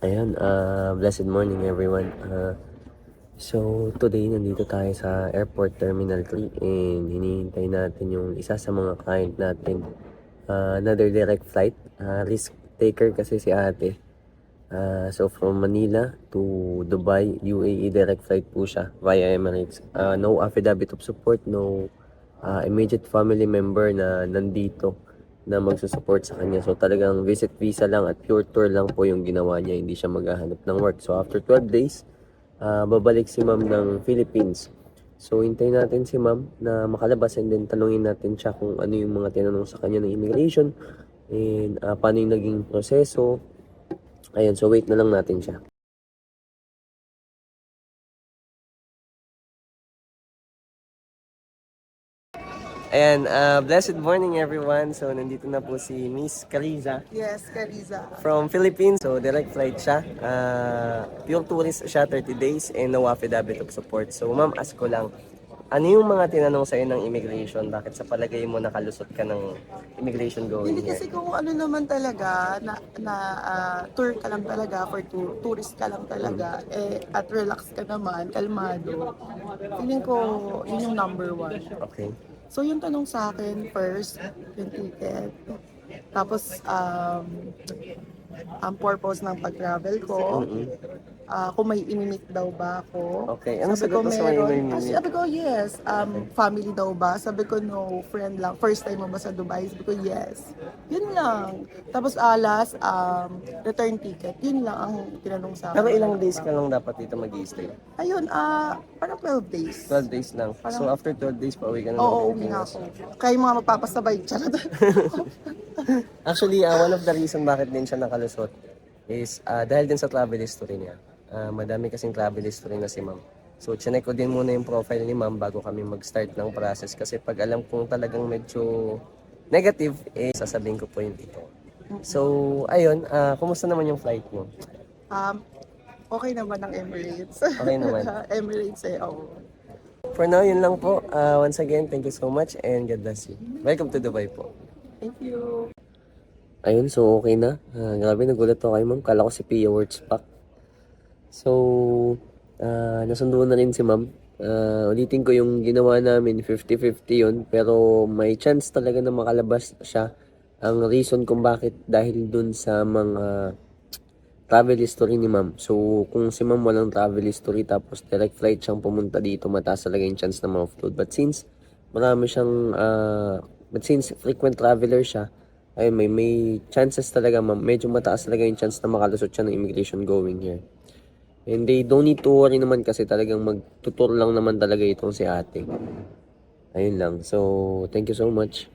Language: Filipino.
Ayan, blessed morning everyone. So today nandito tayo sa Airport Terminal 3 and hinihintay natin yung isa sa mga client natin. Another direct flight. Risk taker kasi si ate. So from Manila to Dubai, UAE direct flight po siya via Emirates. No affidavit of support, no immediate family member na nandito na magsusupport sa kanya. So talagang visit visa lang at pure tour lang po yung ginawa niya. Hindi siya maghahanap ng work. So after 12 days, babalik si ma'am ng Philippines. So hintayin natin si ma'am na makalabas and then tanungin natin siya kung ano yung mga tinanong sa kanya ng immigration and paano yung naging proseso. Ayun, so wait na lang natin siya. Ayan, blessed morning everyone. So nandito na po si Miss Cariza Yes, Cariza. from Philippines. So direct flight siya. Pure tourist siya, 30 days and no affidavit of support. So ma'am, ask ko lang, ano yung mga tinanong sa'yo ng immigration? Bakit sa palagay mo nakalusot ka ng immigration going Hindi here? kasi kung ano naman talaga, tour ka lang talaga, for tourist ka lang talaga, at relax ka naman, kalmado. Feeling ko, yun yung number one. Okay. So yung tanong sa akin first, yung ticket. Tapos, ang purpose ng pag-travel ko. Kung may inimit daw ba ako. Okay. Ano Sabi sagot ko mo sa may meron. inimit? Sabi ko yes. Family daw ba? Sabi ko no, friend lang. First time mo ba sa Dubai? Sabi ko yes. Yun lang. Tapos last, return ticket. Yun lang ang tinanong sa Pero akin. ilang days ka lang dapat dito mag-i-stay? Ayun, parang 12 days. 12 days lang. So after 12 days, pauwi ka na ng Oo, uwi na Pilipinas. ako. Kayo mga magpapasabay. Charot. Actually, one of the reason bakit din siya nakalusot is dahil din sa travel history niya. Madami kasing travel history na si ma'am. So, chinek ko din muna yung profile ni ma'am bago kami mag-start ng process. Kasi pag alam kong talagang medyo negative, sasabihin ko po yung dito. So, ayun, kumusta naman yung flight mo? Okay naman ng Emirates. Okay naman. Emirates oo. For now, yun lang po. Once again, thank you so much and God bless you. Welcome to Dubai po. Thank you. Ayun, so okay na. Grabe, nagulat ako kay ma'am. Kala ko si Pia Words Pack. So, nasundo na rin si ma'am. Ulitin ko yung ginawa namin, 50-50 yun. Pero may chance talaga na makalabas siya. Ang reason kung bakit dahil dun sa mga travel history ni ma'am. So, kung si ma'am walang travel history tapos direct flight siyang pumunta dito, mataas talaga yung chance na ma-offload. But since marami siyang, but since frequent traveler siya, ay may chances talaga ma'am, medyo mataas talaga yung chance na makalusot siya ng immigration going here. And they don't need to worry naman kasi talagang magtutur lang naman talaga itong si ate. Ayun lang. So, thank you so much.